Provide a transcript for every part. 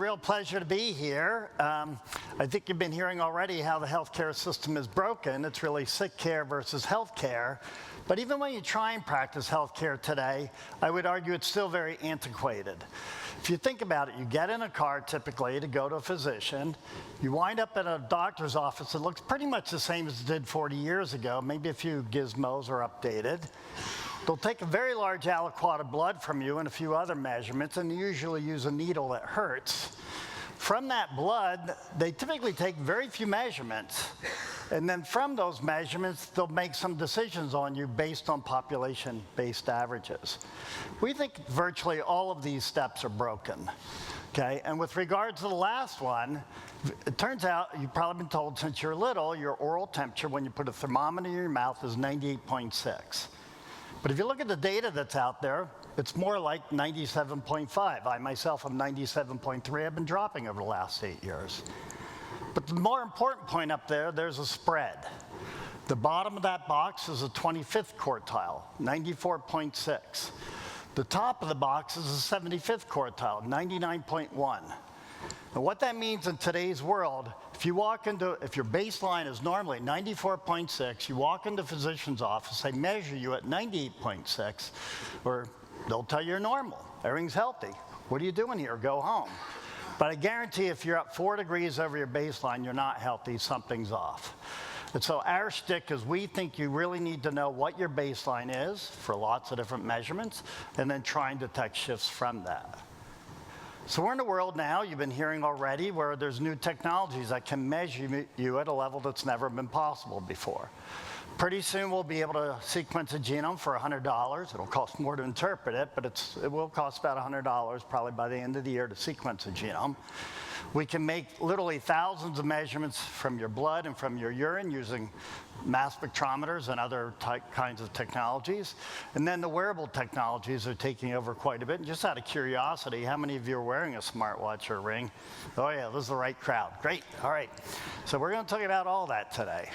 real pleasure to be here. I think you've been hearing already how the healthcare system is broken. It's really sick care versus healthcare. But even when you try and practice healthcare today, I would argue it's still very antiquated. If you think about it, you get in a car typically to go to a physician. You wind up at a doctor's office that looks pretty much the same as it did 40 years ago. Maybe a few gizmos are updated. They'll take a very large aliquot of blood from you and a few other measurements, and usually use a needle that hurts. From that blood, they typically take very few measurements, and then from those measurements, they'll make some decisions on you based on population-based averages. We think virtually all of these steps are broken. Okay, and with regard to the last one, it turns out, you've probably been told since you're little, your oral temperature when you put a thermometer in your mouth is 98.6. But if you look at the data that's out there, it's more like 97.5. I myself am 97.3. I've been dropping over the last 8 years. But the more important point up there, there's a spread. The bottom of that box is a 25th quartile, 94.6. The top of the box is a 75th quartile, 99.1. And what that means in today's world, if your baseline is normally 94.6, you walk into a physician's office, they measure you at 98.6, or they'll tell you you're normal, everything's healthy. What are you doing here? Go home. But I guarantee if you're up 4 degrees over your baseline, you're not healthy, something's off. And so our shtick is we think you really need to know what your baseline is for lots of different measurements, and then try and detect shifts from that. So we're in a world now, you've been hearing already, where there's new technologies that can measure you at a level that's never been possible before. Pretty soon we'll be able to sequence a genome for $100. It'll cost more to interpret it, but it will cost about $100 probably by the end of the year to sequence a genome. We can make literally thousands of measurements from your blood and from your urine using mass spectrometers and other kinds of technologies. And then the wearable technologies are taking over quite a bit. And just out of curiosity, how many of you are wearing a smartwatch or a ring? Oh yeah, this is the right crowd. Great, all right. So we're going to talk about all that today.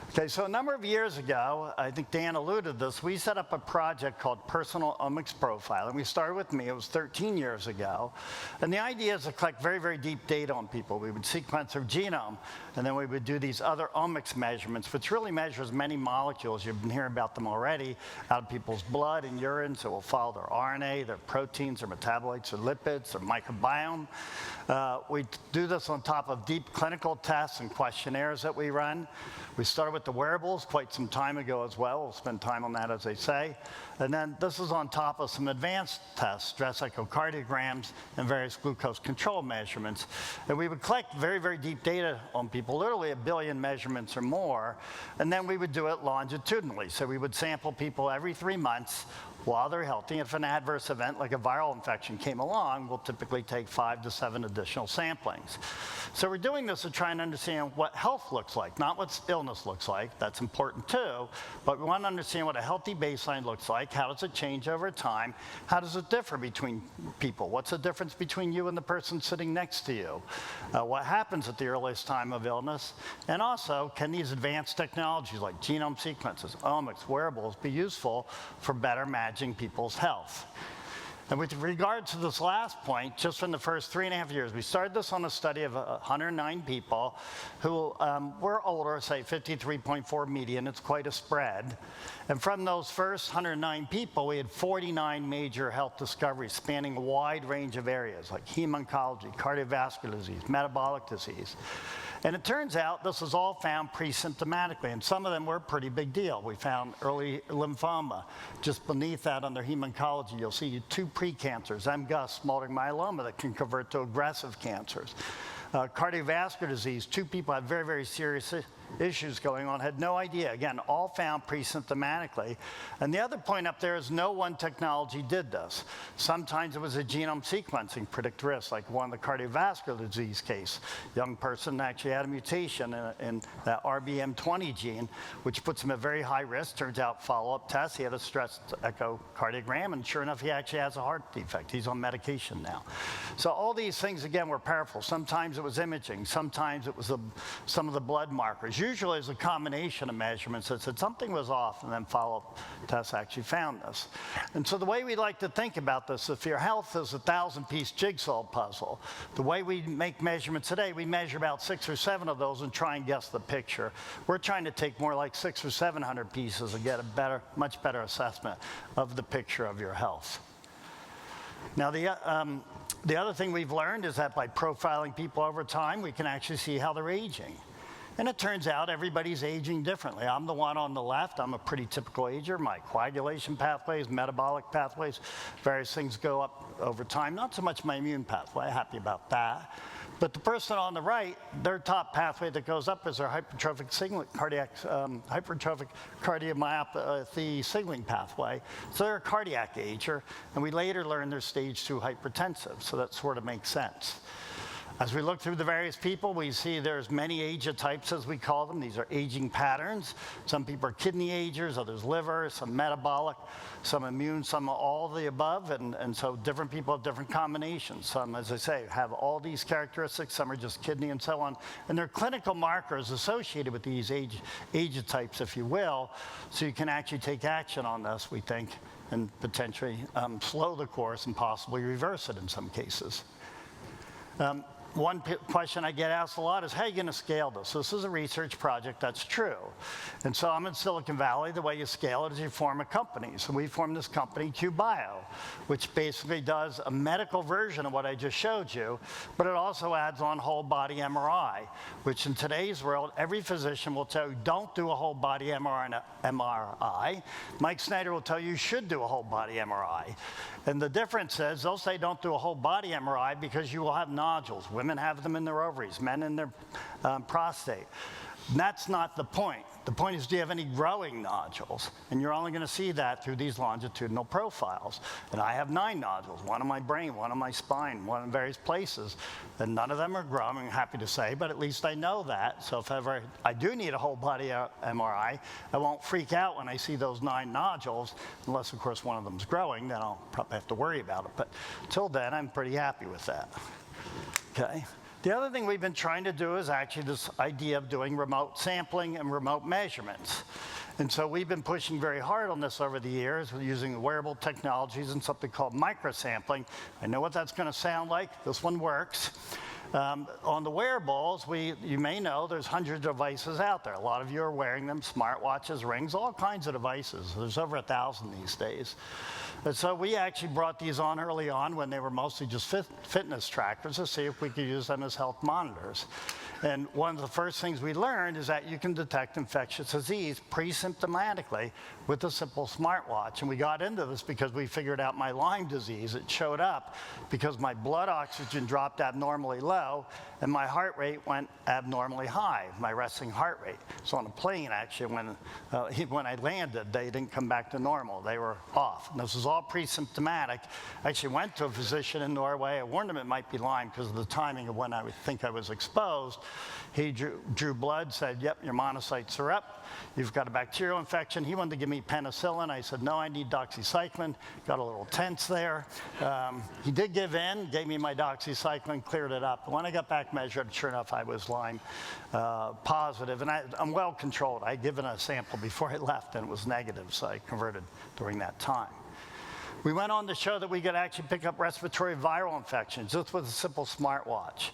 Okay, so a number of years ago, I think Dan alluded to this, we set up a project called Personal Omics Profiling. We started with me, it was 13 years ago. And the idea is to collect very, very deep data on people. We would sequence their genome, and then we would do these other omics measurements, which really measures many molecules, you've been hearing about them already, out of people's blood and urine, so we'll follow their RNA, their proteins, their metabolites, their lipids, their microbiome. We do this on top of deep clinical tests and questionnaires that we run. We started with the wearables quite some time ago as well. We'll spend time on that, as they say. And then this is on top of some advanced tests, stress echocardiograms, and various glucose control measurements. And we would collect very, very deep data on people, literally 1 billion measurements or more. And then we would do it longitudinally. So we would sample people every 3 months while they're healthy. If an adverse event like a viral infection came along, we'll typically take 5 to 7 additional samplings. So we're doing this to try and understand what health looks like, not what illness looks like. That's important too, but we want to understand what a healthy baseline looks like. How does it change over time? How does it differ between people? What's the difference between you and the person sitting next to you? What happens at the earliest time of illness? And also, can these advanced technologies like genome sequences, omics, wearables be useful for better managing people's health? And with regard to this last point, just from the first 3.5 years, we started this on a study of 109 people who were older, say 53.4 median. It's quite a spread. And from those first 109 people, we had 49 major health discoveries spanning a wide range of areas like hem-oncology, cardiovascular disease, metabolic disease. And it turns out this was all found pre-symptomatically, and some of them were a pretty big deal. We found early lymphoma. Just beneath that under hem-oncology, you'll see 2 precancers, MGUS, smoldering myeloma, that can convert to aggressive cancers. Cardiovascular disease, 2 people had very, very serious issues going on, had no idea. Again, all found pre-symptomatically. And the other point up there is no one technology did this. Sometimes it was a genome sequencing predict risk, like one of the cardiovascular disease case. Young person actually had a mutation in that RBM20 gene, which puts him at very high risk. Turns out follow-up tests, he had a stress echocardiogram, and sure enough, he actually has a heart defect. He's on medication now. So all these things, again, were powerful. Sometimes it it was imaging. Sometimes it was some of the blood markers. Usually it was a combination of measurements that said something was off, and then follow-up tests actually found this. And so the way we like to think about this, if your health is a 1,000-piece jigsaw puzzle, the way we make measurements today, we measure about 6 or 7 of those and try and guess the picture. We're trying to take more like 600 or 700 pieces and get a much better assessment of the picture of your health. Now, the other thing we've learned is that by profiling people over time, we can actually see how they're aging. And it turns out everybody's aging differently. I'm the one on the left. I'm a pretty typical ager. My coagulation pathways, metabolic pathways, various things go up over time. Not so much my immune pathway. Happy about that. But the person on the right, their top pathway that goes up is their hypertrophic cardiomyopathy signaling pathway. So they're a cardiac ager, and we later learn they're stage 2 hypertensive, so that sort of makes sense. As we look through the various people, we see there's many Ageotypes, as we call them. These are aging patterns. Some people are kidney agers, others liver, some metabolic, some immune, some all of the above. And so different people have different combinations. Some, as I say, have all these characteristics. Some are just kidney and so on. And there are clinical markers associated with these Ageotypes, if you will. So you can actually take action on this, we think, and potentially slow the course and possibly reverse it in some cases. One question I get asked a lot is, how are you going to scale this? This is a research project, that's true. And so I'm in Silicon Valley. The way you scale it is you form a company. So we formed this company, QBio, which basically does a medical version of what I just showed you, but it also adds on whole body MRI, which in today's world, every physician will tell you, don't do a whole body MRI. Mike Snyder will tell you should do a whole body MRI. And the difference is, they'll say don't do a whole body MRI because you will have nodules. Women have them in their ovaries, men in their prostate. And that's not the point. The point is, do you have any growing nodules? And you're only going to see that through these longitudinal profiles. And I have 9 nodules, one on my brain, one on my spine, one in various places. And none of them are growing, I'm happy to say, but at least I know that. So if ever I do need a whole body MRI, I won't freak out when I see those 9 nodules, unless, of course, one of them's growing, then I'll probably have to worry about it. But till then, I'm pretty happy with that. Okay. The other thing we've been trying to do is actually this idea of doing remote sampling and remote measurements. And so we've been pushing very hard on this over the years. We're using wearable technologies and something called microsampling. I know what that's going to sound like. This one works. On the wearables, you may know there's hundreds of devices out there. A lot of you are wearing them, smartwatches, rings, all kinds of devices. There's over 1,000 these days. And so we actually brought these on early on when they were mostly just fitness trackers to see if we could use them as health monitors. And one of the first things we learned is that you can detect infectious disease pre-symptomatically with a simple smartwatch. And we got into this because we figured out my Lyme disease. It showed up because my blood oxygen dropped abnormally low and my heart rate went abnormally high, my resting heart rate. So on a plane, actually, when I landed, they didn't come back to normal. They were off. And this was all pre-symptomatic. I actually went to a physician in Norway. I warned him it might be Lyme because of the timing of when I would think I was exposed. He drew blood, said, yep, your monocytes are up. You've got a bacterial infection. He wanted to give me penicillin. I said, no, I need doxycycline. Got a little tense there. He did give in, gave me my doxycycline, cleared it up. When I got back measured, sure enough, I was Lyme positive. And I'm well controlled. I'd given a sample before I left, and it was negative, so I converted during that time. We went on to show that we could actually pick up respiratory viral infections just with a simple smartwatch,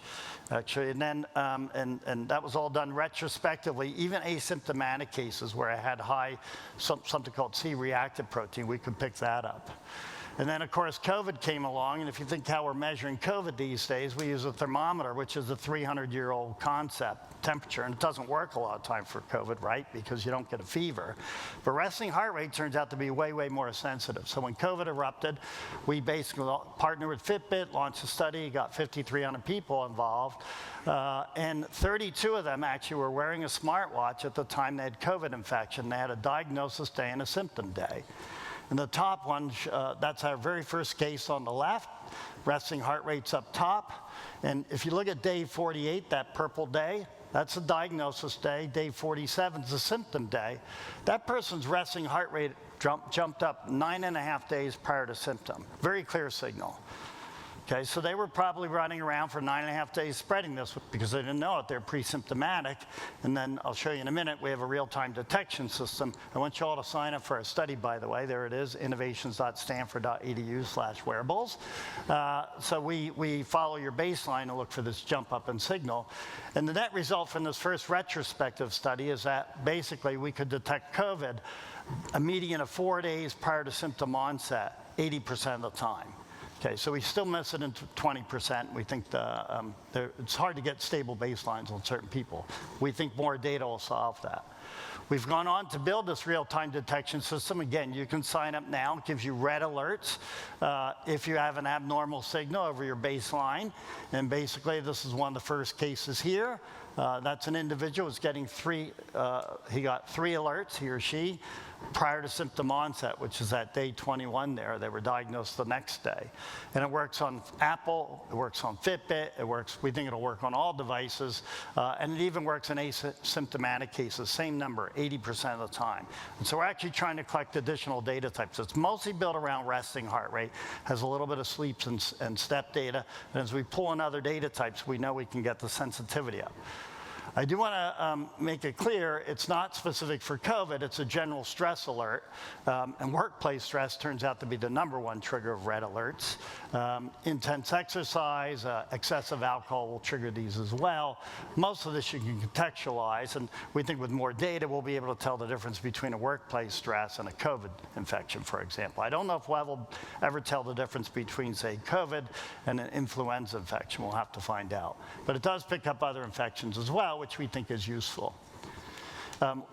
actually. And then, and that was all done retrospectively. Even asymptomatic cases where I had high, something called C-reactive protein, we could pick that up. And then, of course, COVID came along, and if you think how we're measuring COVID these days, we use a thermometer, which is a 300-year-old concept, temperature, and it doesn't work a lot of time for COVID, right, because you don't get a fever. But resting heart rate turns out to be way, way more sensitive. So when COVID erupted, we basically partnered with Fitbit, launched a study, got 5,300 people involved, and 32 of them actually were wearing a smartwatch at the time they had COVID infection. They had a diagnosis day and a symptom day. And the top one, that's our very first case on the left. Resting heart rate's up top. And if you look at day 48, that purple day, that's the diagnosis day. Day 47 is the symptom day. That person's resting heart rate jumped up 9.5 days prior to symptom. Very clear signal. Okay, so they were probably running around for 9.5 days spreading this because they didn't know it. They're pre-symptomatic. And then I'll show you in a minute, we have a real-time detection system. I want you all to sign up for our study, by the way. There it is, innovations.stanford.edu/wearables. So we follow your baseline and look for this jump up in signal. And the net result from this first retrospective study is that basically we could detect COVID a median of 4 days prior to symptom onset, 80% of the time. Okay, so we still miss it in 20%. We think it's hard to get stable baselines on certain people. We think more data will solve that. We've gone on to build this real-time detection system. Again, you can sign up now. It gives you red alerts if you have an abnormal signal over your baseline. And basically, this is one of the first cases here. That's an individual who's getting he got 3 alerts, he or she, prior to symptom onset, which is at day 21 there. They were diagnosed the next day. And it works on Apple, it works on Fitbit, we think it'll work on all devices, and it even works in asymptomatic cases, same number, 80% of the time. And so we're actually trying to collect additional data types. It's mostly built around resting heart rate, has a little bit of sleeps and step data, and as we pull in other data types, we know we can get the sensitivity up. I do want to make it clear, it's not specific for COVID, it's a general stress alert, and workplace stress turns out to be the #1 trigger of red alerts. Intense exercise, excessive alcohol will trigger these as well. Most of this you can contextualize, and we think with more data we'll be able to tell the difference between a workplace stress and a COVID infection, for example. I don't know if we'll ever tell the difference between, say, COVID and an influenza infection. We'll have to find out. But it does pick up other infections as well, which we think is useful.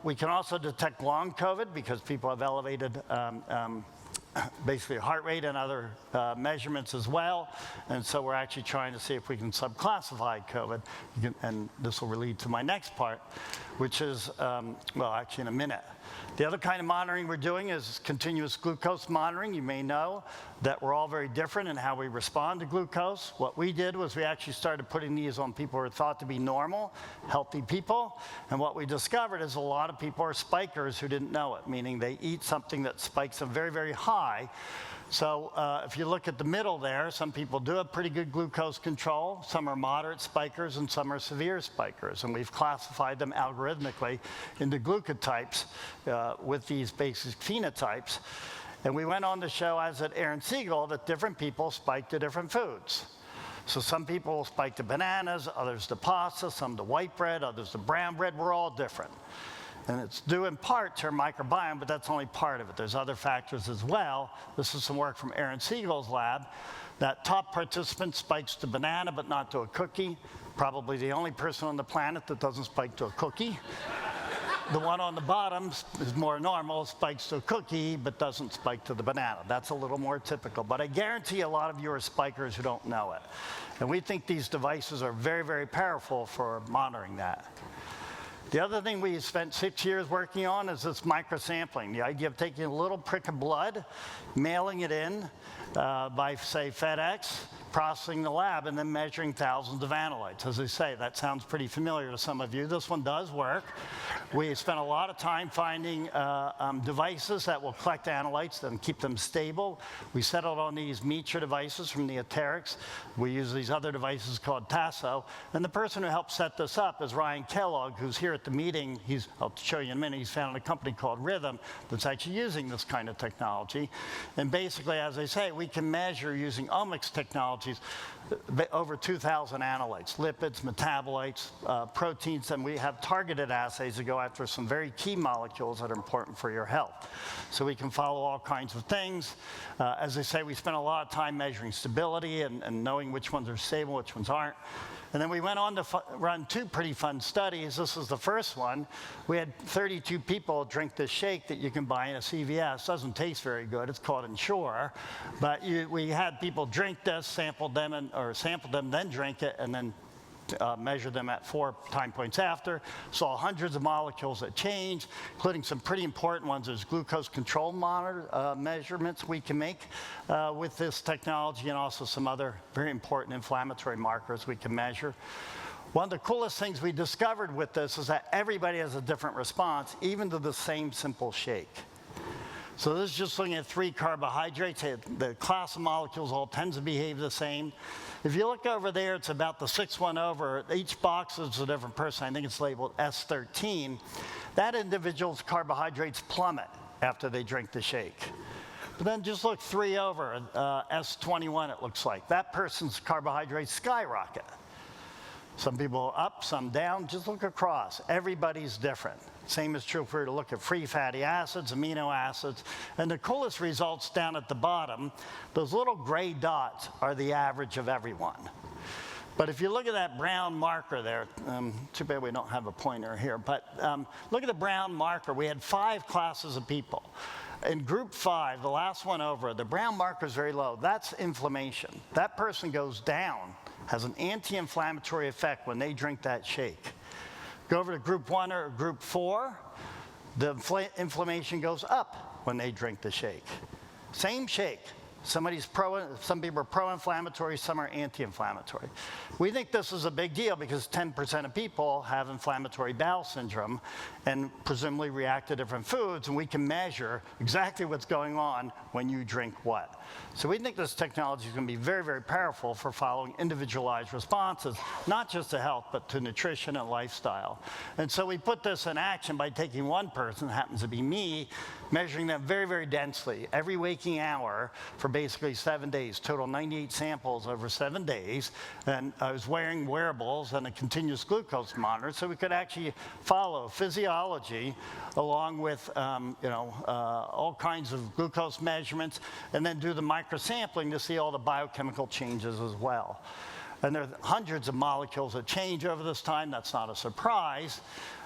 We can also detect long COVID because people have elevated basically heart rate and other measurements as well. And so we're actually trying to see if we can subclassify COVID. And this will lead to my next part, which is, well, actually in a minute. The other kind of monitoring we're doing is continuous glucose monitoring. You may know that we're all very different in how we respond to glucose. What we did was we actually started putting these on people who are thought to be normal, healthy people. And what we discovered is a lot of people are spikers who didn't know it, meaning they eat something that spikes them very, very high. So if you look at the middle there, some people do have pretty good glucose control. Some are moderate spikers and some are severe spikers. And we've classified them algorithmically into glucotypes with these basic phenotypes. And we went on to show, as at Aaron Siegel, that different people spike to different foods. So some people will spike to bananas, others to pasta, some to white bread, others to brown bread. We're all different. And it's due in part to our microbiome, but that's only part of it. There's other factors as well. This is some work from Aaron Siegel's lab. That top participant spikes to banana, but not to a cookie. Probably the only person on the planet that doesn't spike to a cookie. The one on the bottom is more normal, spikes to a cookie, but doesn't spike to the banana. That's a little more typical. But I guarantee a lot of you are spikers who don't know it. And we think these devices are very, very powerful for monitoring that. The other thing we spent 6 years working on is this microsampling. The idea of taking a little prick of blood, mailing it in by, say, FedEx, processing the lab, and then measuring thousands of analytes. As I say, that sounds pretty familiar to some of you. This one does work. We spent a lot of time finding devices that will collect analytes and keep them stable. We settled on these Metra devices from the Aterix. We use these other devices called Tasso. And the person who helped set this up is Ryan Kellogg, who's here at the meeting. I'll show you in a minute. He's founded a company called Rhythm that's actually using this kind of technology. And basically, as I say, we can measure using Omix technologies over 2,000 analytes, lipids, metabolites, proteins, and we have targeted assays that go after some very key molecules that are important for your health. So we can follow all kinds of things. As I say, we spent a lot of time measuring stability and knowing which ones are stable, which ones aren't. And then we went on to run 2 pretty fun studies. This was the first one. We had 32 people drink this shake that you can buy in a CVS. Doesn't taste very good. It's called Ensure. But we had people drink this, sample them, then drink it, and then measure them at 4 time points after. Saw hundreds of molecules that changed, including some pretty important ones. There's glucose control monitor measurements we can make with this technology, and also some other very important inflammatory markers we can measure. One of the coolest things we discovered with this is that everybody has a different response, even to the same simple shake. So this is just looking at 3 carbohydrates. The class of molecules all tends to behave the same. If you look over there, it's about the 6th one over. Each box is a different person. I think it's labeled S13. That individual's carbohydrates plummet after they drink the shake. But then just look 3 over, S21 it looks like. That person's carbohydrates skyrocket. Some people up, some down. Just look across. Everybody's different. Same is true if we were to look at free fatty acids, amino acids. And the coolest results down at the bottom, those little gray dots are the average of everyone. But if you look at that brown marker there, too bad we don't have a pointer here, but look at the brown marker. We had 5 classes of people. In group 5, the last one over, the brown marker is very low. That's inflammation. That person goes down, has an anti-inflammatory effect when they drink that shake. Go over to group 1 or group 4, the inflammation goes up when they drink the shake. Same shake. Some people are pro-inflammatory, some are anti-inflammatory. We think this is a big deal because 10% of people have inflammatory bowel syndrome and presumably react to different foods, and we can measure exactly what's going on when you drink what. So we think this technology is going to be very, very powerful for following individualized responses, not just to health, but to nutrition and lifestyle. And so we put this in action by taking one person, happens to be me, measuring them very, very densely every waking hour for basically 7 days, total 98 samples over 7 days. And I was wearing wearables and a continuous glucose monitor, so we could actually follow physiology along with all kinds of glucose measurements, and then do the microsampling to see all the biochemical changes as well. And there are hundreds of molecules that change over this time. That's not a surprise.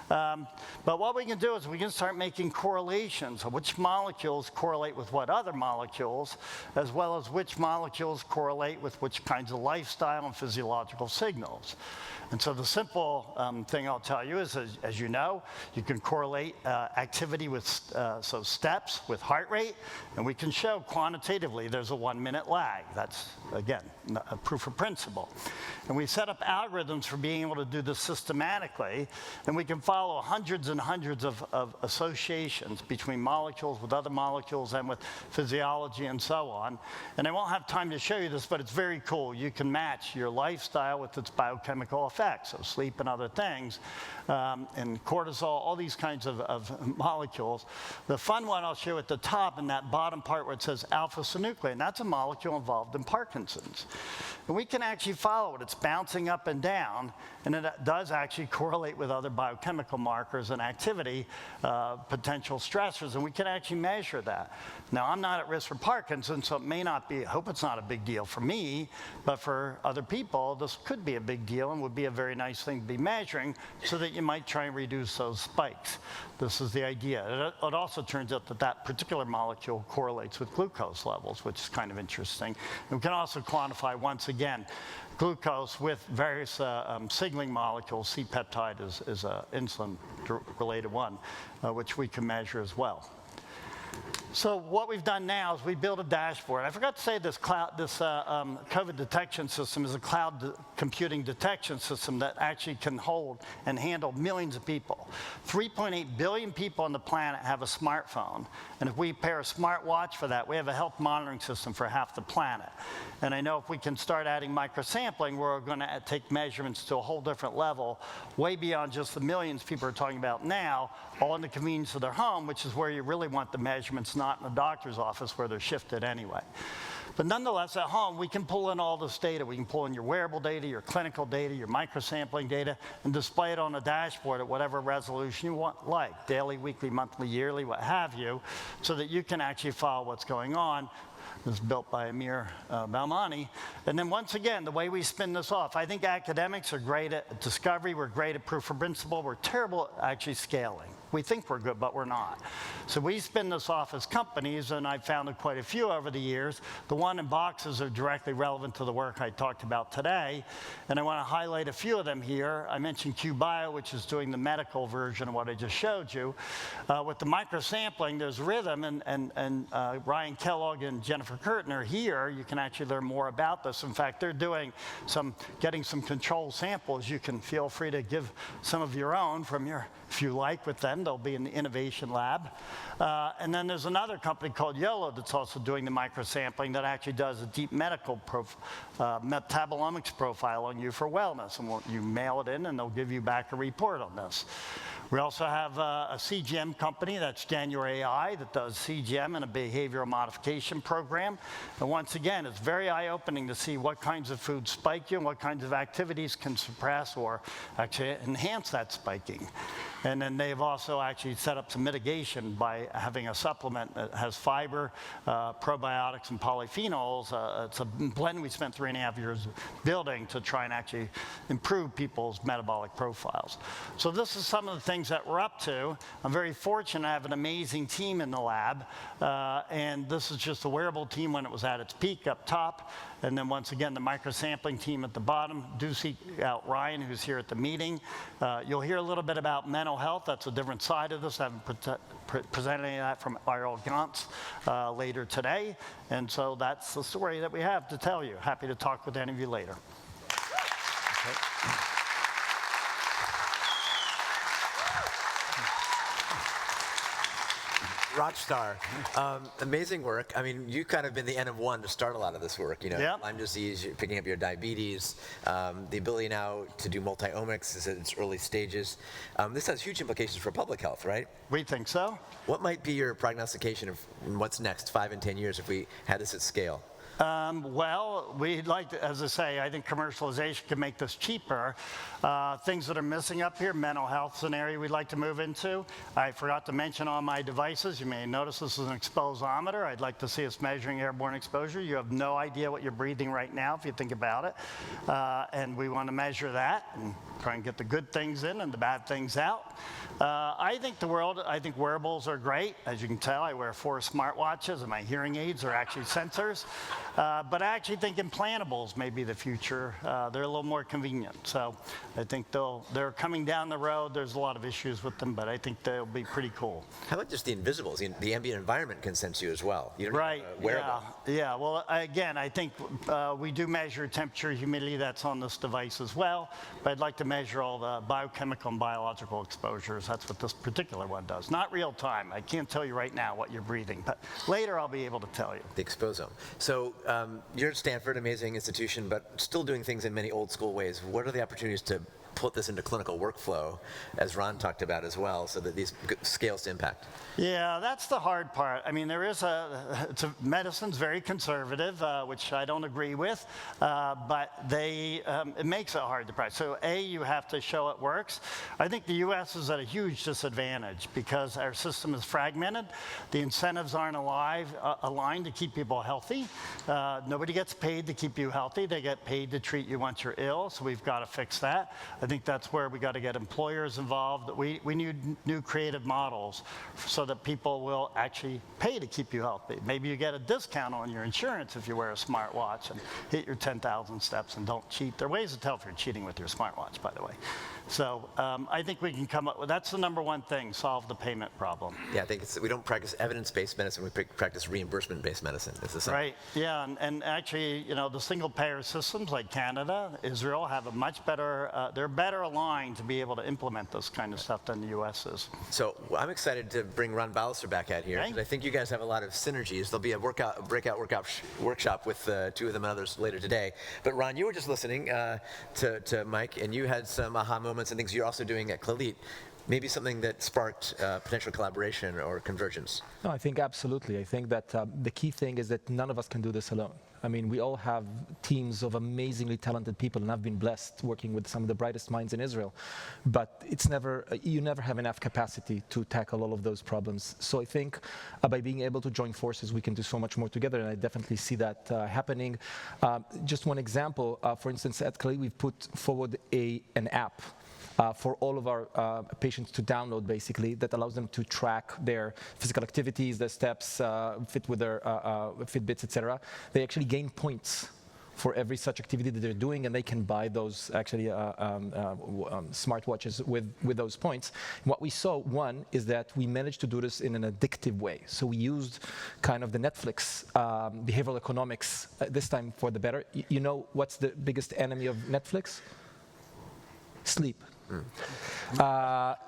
But what we can do is we can start making correlations of which molecules correlate with what other molecules, as well as which molecules correlate with which kinds of lifestyle and physiological signals. And so the simple thing I'll tell you is, as you know, you can correlate activity with steps with heart rate, and we can show quantitatively there's a 1-minute lag. That's, again, a proof of principle. And we set up algorithms for being able to do this systematically, and we can follow hundreds and hundreds of associations between molecules with other molecules and with physiology and so on. And I won't have time to show you this, but it's very cool. You can match your lifestyle with its biochemical effects, so sleep and other things, and cortisol, all these kinds of molecules. The fun one I'll show at the top in that bottom part where it says alpha-synuclein, that's a molecule involved in Parkinson's. And we can actually follow it. It's bouncing up and down, and it does actually correlate with other biochemical markers and activity, potential stressors, and we can actually measure that. Now, I'm not at risk for Parkinson's, so it may not be, I hope it's not a big deal for me, but for other people, this could be a big deal and would be a very nice thing to be measuring so that you might try and reduce those spikes. This is the idea. It also turns out that that particular molecule correlates with glucose levels, which is kind of interesting. And we can also quantify, once again, glucose with various signaling molecules. C-peptide is an insulin-related one, which we can measure as well. So what we've done now is we built a dashboard. I forgot to say this COVID detection system is a cloud computing detection system that actually can hold and handle millions of people. 3.8 billion people on the planet have a smartphone. And if we pair a smartwatch for that, we have a health monitoring system for half the planet. And I know if we can start adding microsampling, we're going to take measurements to a whole different level, way beyond just the millions people are talking about now, all in the convenience of their home, which is where you really want the measurements, not in the doctor's office where they're shifted anyway. But nonetheless, at home, we can pull in all this data. We can pull in your wearable data, your clinical data, your microsampling data, and display it on a dashboard at whatever resolution you want, like daily, weekly, monthly, yearly, what have you, so that you can actually follow what's going on. This is built by Amir Balmani. And then once again, the way we spin this off, I think academics are great at discovery, we're great at proof of principle, we're terrible at actually scaling. We think we're good, but we're not. So we spin this off as companies, and I've founded quite a few over the years. The one in boxes are directly relevant to the work I talked about today, and I want to highlight a few of them here. I mentioned QBio, which is doing the medical version of what I just showed you. With the microsampling, there's Rhythm, and Ryan Kellogg and Jennifer Curtin are here. You can actually learn more about this. In fact, they're doing getting some control samples. You can feel free to give some of your own from your if you like, with them. They'll be in the innovation lab. And then there's another company called YOLO that's also doing the microsampling that actually does a deep medical metabolomics profile on you for wellness. And you mail it in, and they'll give you back a report on this. We also have a CGM company, that's January AI, that does CGM and a behavioral modification program. And once again, it's very eye-opening to see what kinds of foods spike you and what kinds of activities can suppress or actually enhance that spiking. And then they've also actually set up some mitigation by having a supplement that has fiber, probiotics, and polyphenols. It's a blend we spent 3.5 years building to try and actually improve people's metabolic profiles. So this is some of the things that we're up to. I'm very fortunate to have an amazing team in the lab. And this is just the wearable team when it was at its peak up top. And then once again, the microsampling team at the bottom. Do seek out Ryan, who's here at the meeting. You'll hear a little bit about mental health. That's a different side of this. I haven't presented any of that from Ariel Gantz later today. And so that's the story that we have to tell you. Happy to talk with any of you later. Okay. Rockstar. Amazing work. I mean, you kind of been the N of one to start a lot of this work. You know, yep. Lyme disease, you're picking up your diabetes, the ability now to do multi-omics is at its early stages. This has huge implications for public health, right? We think so. What might be your prognostication of what's next 5 and 10 years if we had this at scale? Well, we'd like to, as I say, I think commercialization can make this cheaper. Things that are missing up here, mental health is an area we'd like to move into. I forgot to mention on my devices, you may notice this is an exposometer. I'd like to see us measuring airborne exposure. You have no idea what you're breathing right now if you think about it. And we want to measure that and try and get the good things in and the bad things out. I think wearables are great. As you can tell, I wear 4 smartwatches, and my hearing aids are actually sensors. But I actually think implantables may be the future. They're a little more convenient. So I think they're coming down the road. There's a lot of issues with them, but I think they'll be pretty cool. How about just the invisibles? The ambient environment can sense you as well. You don't right. Need a wearable. Yeah. Well, again, I think we do measure temperature, humidity. That's on this device as well. But I'd like to measure all the biochemical and biological exposures. That's what this particular one does. Not real time. I can't tell you right now what you're breathing, but later I'll be able to tell you. The exposome. So you're at Stanford, amazing institution, but still doing things in many old school ways. What are the opportunities to put this into clinical workflow, as Ron talked about as well, so that these scales to impact? Yeah, that's the hard part. I mean, medicine's very conservative, which I don't agree with, but it makes it hard to practice. So you have to show it works. I think the US is at a huge disadvantage because our system is fragmented. The incentives aren't aligned to keep people healthy. Nobody gets paid to keep you healthy. They get paid to treat you once you're ill, so we've got to fix that. I think that's where we got to get employers involved. We need new creative models so that people will actually pay to keep you healthy. Maybe you get a discount on your insurance if you wear a smartwatch and hit your 10,000 steps and don't cheat. There are ways to tell if you're cheating with your smartwatch, by the way. So I think we can come up with, that's the number one thing, solve the payment problem. Yeah, I think we don't practice evidence-based medicine, we practice reimbursement-based medicine. It's the same. Right, yeah, and actually, the single-payer systems like Canada, Israel have a much better, they're better aligned to be able to implement this kind of stuff than the US is. So I'm excited to bring Ron Ballister back out here. Okay. I think you guys have a lot of synergies. There'll be a breakout workshop with 2 of them and others later today. But Ron, you were just listening to Mike, and you had some aha moments and things you're also doing at Clalit. Maybe something that sparked potential collaboration or convergence. No, I think absolutely. I think that the key thing is that none of us can do this alone. I mean, we all have teams of amazingly talented people, and I've been blessed working with some of the brightest minds in Israel. But you never have enough capacity to tackle all of those problems. So I think by being able to join forces, we can do so much more together, and I definitely see that happening. Just one example, for instance, at Clalit, we've put forward an app for all of our patients to download, basically, that allows them to track their physical activities, their steps, fit with their Fitbits, etc. They actually gain points for every such activity that they're doing, and they can buy those actually smartwatches with those points. And what we saw, one, is that we managed to do this in an addictive way. So we used kind of the Netflix behavioral economics this time for the better. You know what's the biggest enemy of Netflix? Sleep.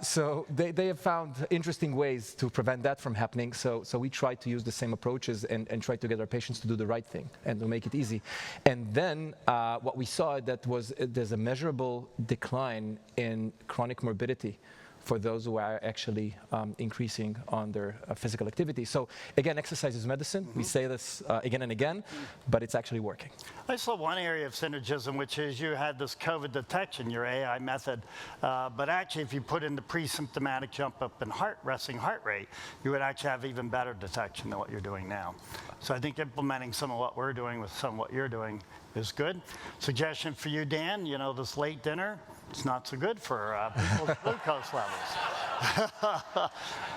So they have found interesting ways to prevent that from happening. So we try to use the same approaches and try to get our patients to do the right thing and to make it easy. And then what we saw that was there's a measurable decline in chronic morbidity for those who are actually increasing on their physical activity. So again, exercise is medicine. We say this again and again, but it's actually working. I saw one area of synergism, which is you had this COVID detection, your AI method, but actually if you put in the pre-symptomatic jump up in resting heart rate, you would actually have even better detection than what you're doing now. So I think implementing some of what we're doing with some of what you're doing is good. Suggestion for you, Dan, you know, this late dinner, it's not so good for people's glucose levels.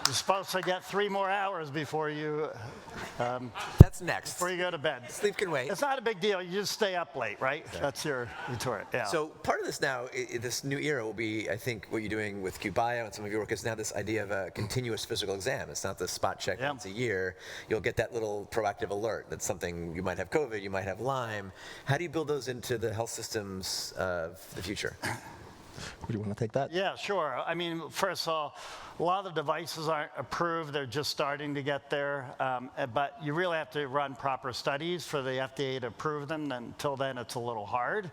You're supposed to get 3 more hours before you That's next. before you go to bed. Sleep can wait. It's not a big deal. You just stay up late, right? Okay. That's your retort. Yeah. So part of this now, this new era will be, I think, what you're doing with QBio and some of your work is now this idea of a continuous physical exam. It's not the spot check once a year. You'll get that little proactive alert that something, you might have COVID, you might have Lyme. How do you build those into the health systems of the future? Would you want to take that? Yeah, sure. I mean, first of all, a lot of the devices aren't approved. They're just starting to get there. But you really have to run proper studies for the FDA to approve them. Until then, it's a little hard.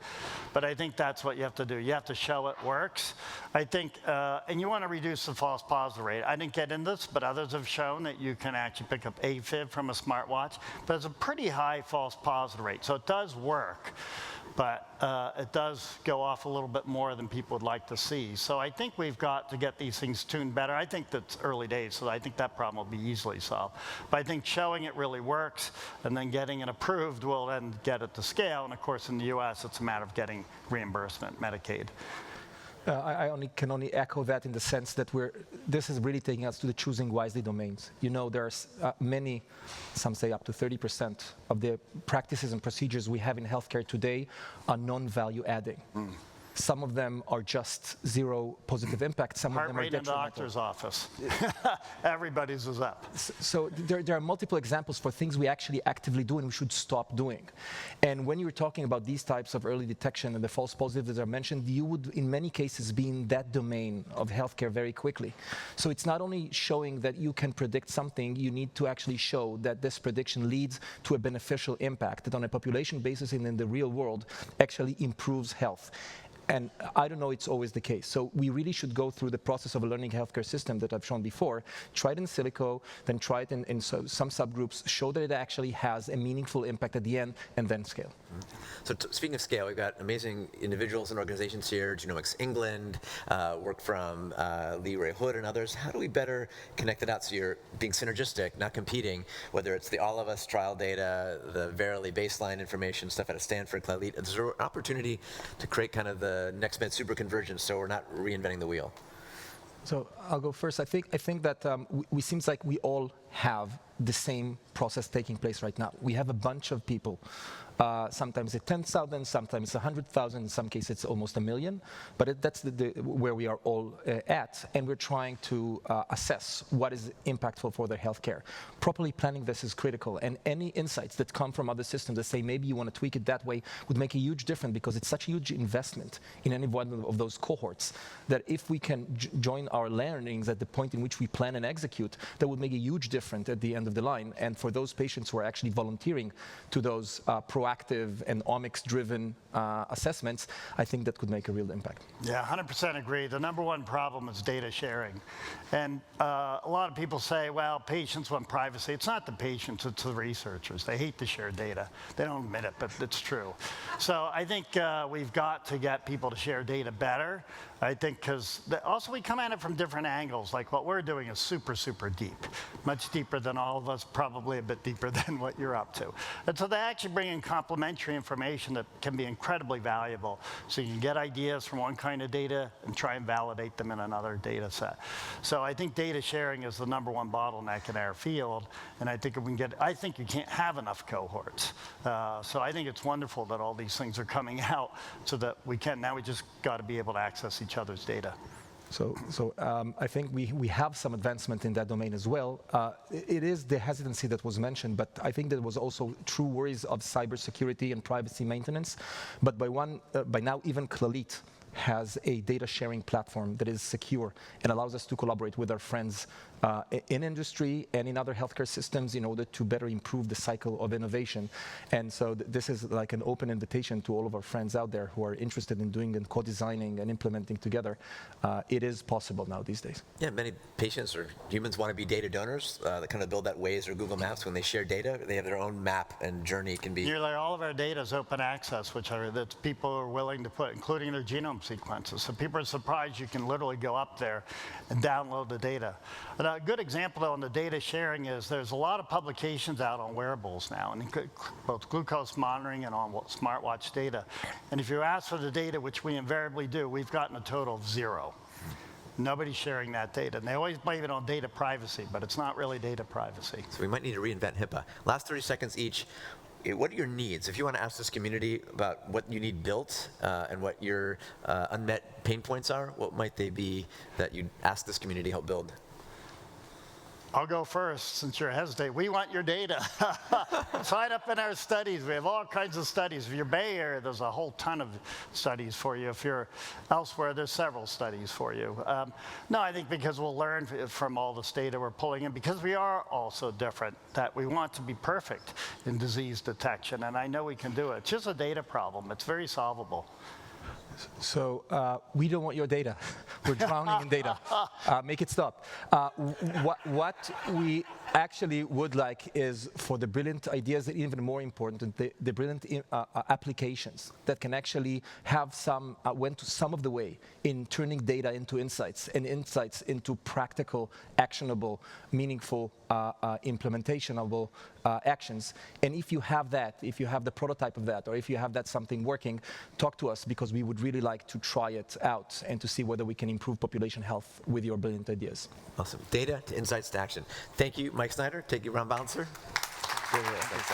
But I think that's what you have to do. You have to show it works. I think, and you want to reduce the false positive rate. I didn't get into this, but others have shown that you can actually pick up AFib from a smartwatch. But it's a pretty high false positive rate. So it does work. But it does go off a little bit more than people would like to see. So I think we've got to get these things tuned better. I think that's early days, so I think that problem will be easily solved. But I think showing it really works and then getting it approved will then get it to scale. And of course, in the US, it's a matter of getting reimbursement, Medicaid. I can only echo that in the sense that this is really taking us to the choosing wisely domains. You know, there's many, some say up to 30% of the practices and procedures we have in healthcare today are non-value adding. Some of them are just zero positive impact. Some of them are detrimental. Heart rate in the doctor's office. Everybody's is up. So there are multiple examples for things we actually actively do and we should stop doing. And when you're talking about these types of early detection and the false positives that are mentioned, you would in many cases be in that domain of healthcare very quickly. So it's not only showing that you can predict something, you need to actually show that this prediction leads to a beneficial impact that on a population basis and in the real world actually improves health. And I don't know it's always the case. So we really should go through the process of a learning healthcare system that I've shown before, try it in silico, then try it in some subgroups, show that it actually has a meaningful impact at the end, and then scale. So speaking of scale, we've got amazing individuals and organizations here, Genomics England, work from Lee Ray Hood and others. How do we better connect it out so you're being synergistic, not competing, whether it's the All of Us trial data, the Variability baseline information, stuff out of Stanford, Clalite. Is there an opportunity to create kind of the NextMed super convergence so we're not reinventing the wheel? So I'll go first. I think that we seems like we all have the same process taking place right now. We have a bunch of people. Sometimes it's 10,000, sometimes it's 100,000, in some cases it's almost 1 million. But that's where we are all at, and we're trying to assess what is impactful for their healthcare. Properly planning this is critical, and any insights that come from other systems that say maybe you want to tweak it that way would make a huge difference because it's such a huge investment in any one of those cohorts that if we can join our learnings at the point in which we plan and execute, that would make a huge difference at the end of the line. And for those patients who are actually volunteering to those proactive and omics-driven assessments, I think that could make a real impact. Yeah, 100% agree. The number one problem is data sharing. And a lot of people say, well, patients want privacy. It's not the patients, it's the researchers. They hate to share data. They don't admit it, but it's true. So I think we've got to get people to share data better. I think because also we come at it from different angles. Like what we're doing is super, super deep, much deeper than all of us, probably a bit deeper than what you're up to. And so they actually bring in complementary information that can be incredibly valuable. So you can get ideas from one kind of data and try and validate them in another data set. So I think data sharing is the number one bottleneck in our field. And I think if we can get, I think you can't have enough cohorts. So I think it's wonderful that all these things are coming out so that we can, now we just got to be able to access each other's data. So I think we have some advancement in that domain as well. It is the hesitancy that was mentioned, but I think there was also true worries of cybersecurity and privacy maintenance. But by now, even Clalite has a data sharing platform that is secure and allows us to collaborate with our friends in industry and in other healthcare systems in order to better improve the cycle of innovation. And so this is like an open invitation to all of our friends out there who are interested in doing and co-designing and implementing together. It is possible now these days. Yeah, many patients or humans want to be data donors that kind of build that Waze or Google Maps. When they share data, they have their own map and journey can be. Nearly all of our data is open access, which are that people are willing to put, including their genome sequences. So people are surprised you can literally go up there and download the data. And a good example, though, on the data sharing is there's a lot of publications out on wearables now, and both glucose monitoring and on smartwatch data. And if you ask for the data, which we invariably do, we've gotten a total of 0. Nobody's sharing that data. And they always blame it on data privacy, but it's not really data privacy. So we might need to reinvent HIPAA. Last 30 seconds each. What are your needs? If you want to ask this community about what you need built and what your unmet pain points are, what might they be that you'd ask this community to help build? I'll go first, since you're hesitating. We want your data. Sign up in our studies. We have all kinds of studies. If you're Bay Area, there's a whole ton of studies for you. If you're elsewhere, there's several studies for you. No, I think because we'll learn from all this data we're pulling in, because we are all so different, that we want to be perfect in disease detection, and I know we can do it. It's just a data problem. It's very solvable. So we don't want your data. We're drowning in data. Make it stop. What we actually would like is for the brilliant ideas, and even more important, the brilliant applications that can actually have went some of the way in turning data into insights, and insights into practical, actionable, meaningful implementationable actions. And if you have that, if you have the prototype of that, or if you have that something working, talk to us, because we would really like to try it out and to see whether we can improve population health with your brilliant ideas. Awesome. Data to insights to action. Thank you, Mike Snyder. Take you, Ron Balancer. Thanks,